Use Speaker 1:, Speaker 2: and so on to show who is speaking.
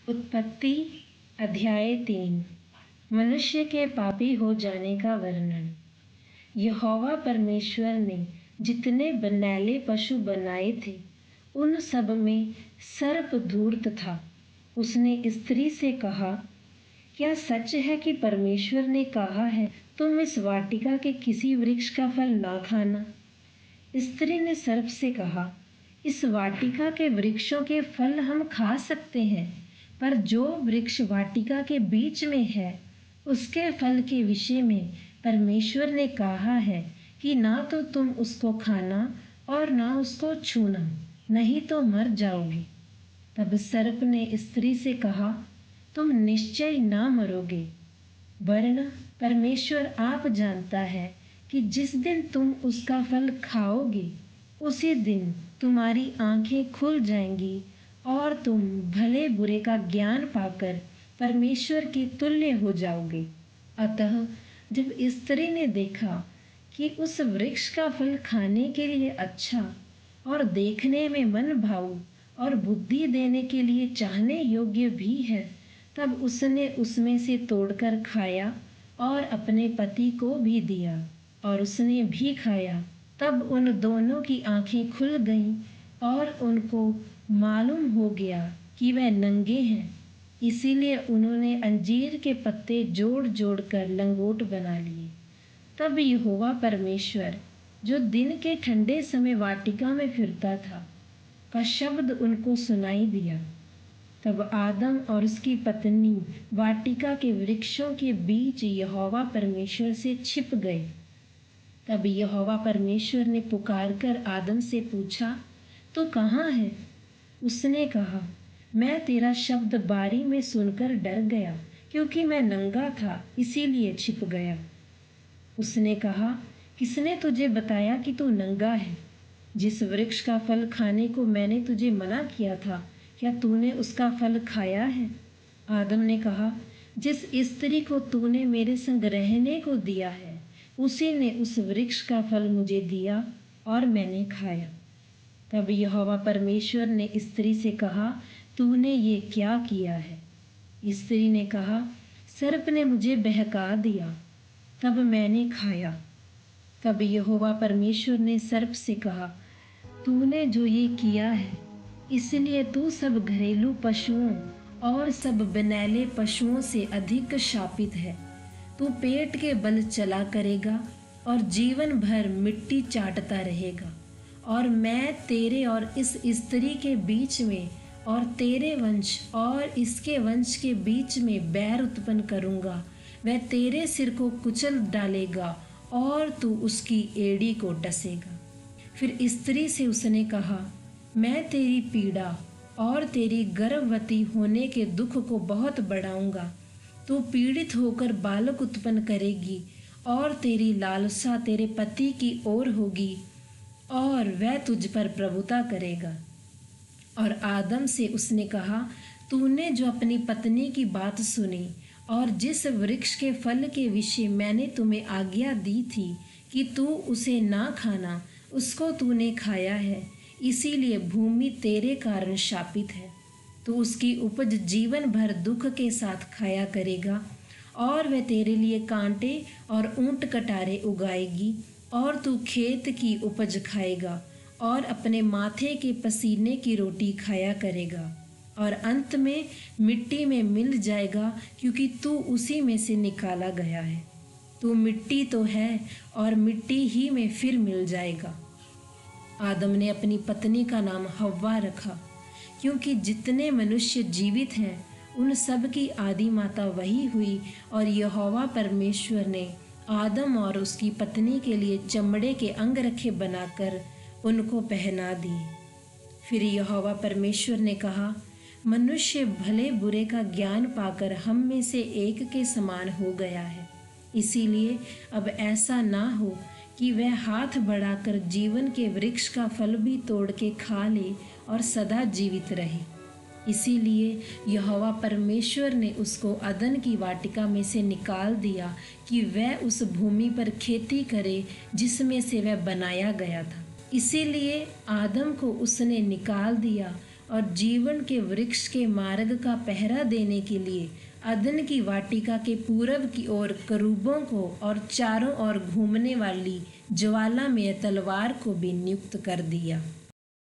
Speaker 1: उत्पत्ति अध्याय 3। मनुष्य के पापी हो जाने का वर्णन। यहोवा परमेश्वर ने जितने बनैले पशु बनाए थे उन सब में सर्प धूर्त था। उसने स्त्री से कहा, क्या सच है कि परमेश्वर ने कहा है तुम इस वाटिका के किसी वृक्ष का फल ना खाना? स्त्री ने सर्प से कहा, इस वाटिका के वृक्षों के फल हम खा सकते हैं, पर जो वृक्ष वाटिका के बीच में है उसके फल के विषय में परमेश्वर ने कहा है कि ना तो तुम उसको खाना और ना उसको छूना, नहीं तो मर जाओगे। तब सर्प ने स्त्री से कहा, तुम निश्चय ना मरोगे, वरन परमेश्वर आप जानता है कि जिस दिन तुम उसका फल खाओगे उसी दिन तुम्हारी आंखें खुल जाएंगी और तुम भले बुरे का ज्ञान पाकर परमेश्वर के तुल्य हो जाओगे। अतः जब स्त्री ने देखा कि उस वृक्ष का फल खाने के लिए अच्छा और देखने में मन भाऊ और बुद्धि देने के लिए चाहने योग्य भी है, तब उसने उसमें से तोड़कर खाया और अपने पति को भी दिया और उसने भी खाया। तब उन दोनों की आंखें खुल गईं और उनको मालूम हो गया कि वह नंगे हैं। इसीलिए उन्होंने अंजीर के पत्ते जोड़ जोड़ कर लंगोट बना लिए। तब यहोवा परमेश्वर, जो दिन के ठंडे समय वाटिका में फिरता था, का शब्द उनको सुनाई दिया। तब आदम और उसकी पत्नी वाटिका के वृक्षों के बीच यहोवा परमेश्वर से छिप गए। तब यहोवा परमेश्वर ने पुकारकर आदम से पूछा, तू कहाँ है? उसने कहा, मैं तेरा शब्द बारी में सुनकर डर गया, क्योंकि मैं नंगा था, इसीलिए छिप गया। उसने कहा, किसने तुझे बताया कि तू नंगा है? जिस वृक्ष का फल खाने को मैंने तुझे मना किया था, क्या तूने उसका फल खाया है? आदम ने कहा, जिस स्त्री को तूने मेरे संग रहने को दिया है उसी ने उस वृक्ष का फल मुझे दिया और मैंने खाया। तब यहोवा परमेश्वर ने स्त्री से कहा, तूने ये क्या किया है? स्त्री ने कहा, सर्प ने मुझे बहका दिया, तब मैंने खाया। तब यहोवा परमेश्वर ने सर्प से कहा, तूने जो ये किया है इसलिए तू सब घरेलू पशुओं और सब बनैले पशुओं से अधिक शापित है। तू पेट के बल चला करेगा और जीवन भर मिट्टी चाटता रहेगा। और मैं तेरे और इस स्त्री के बीच में और तेरे वंश और इसके वंश के बीच में बैर उत्पन्न करूंगा। वह तेरे सिर को कुचल डालेगा और तू उसकी एड़ी को डसेगा। फिर स्त्री से उसने कहा, मैं तेरी पीड़ा और तेरी गर्भवती होने के दुख को बहुत बढ़ाऊंगा। तू पीड़ित होकर बालक उत्पन्न करेगी और तेरी लालसा तेरे पति की ओर होगी और वह तुझ पर प्रभुता करेगा। और आदम से उसने कहा, तूने जो अपनी पत्नी की बात सुनी और जिस वृक्ष के फल के विषय मैंने तुम्हें आज्ञा दी थी कि तू उसे ना खाना, उसको तूने खाया है, इसीलिए भूमि तेरे कारण शापित है। तू उसकी उपज जीवन भर दुख के साथ खाया करेगा और वह तेरे लिए कांटे और ऊंट कटारे उगाएगी और तू खेत की उपज खाएगा और अपने माथे के पसीने की रोटी खाया करेगा और अंत में मिट्टी में मिल जाएगा, क्योंकि तू उसी में से निकाला गया है। तू मिट्टी तो है और मिट्टी ही में फिर मिल जाएगा। आदम ने अपनी पत्नी का नाम हव्वा रखा, क्योंकि जितने मनुष्य जीवित हैं उन सब की आदि माता वही हुई। और यहोवा परमेश्वर ने आदम और उसकी पत्नी के लिए चमड़े के अंगरखे बनाकर उनको पहना दिए। फिर यहोवा परमेश्वर ने कहा, मनुष्य भले बुरे का ज्ञान पाकर हम में से एक के समान हो गया है, इसीलिए अब ऐसा ना हो कि वह हाथ बढ़ाकर जीवन के वृक्ष का फल भी तोड़ के खा ले और सदा जीवित रहे। इसीलिए यहोवा परमेश्वर ने उसको अदन की वाटिका में से निकाल दिया कि वह उस भूमि पर खेती करे जिसमें से वह बनाया गया था। इसीलिए आदम को उसने निकाल दिया और जीवन के वृक्ष के मार्ग का पहरा देने के लिए अदन की वाटिका के पूरब की ओर करूबों को और चारों ओर घूमने वाली ज्वालामय तलवार को भी नियुक्त कर दिया।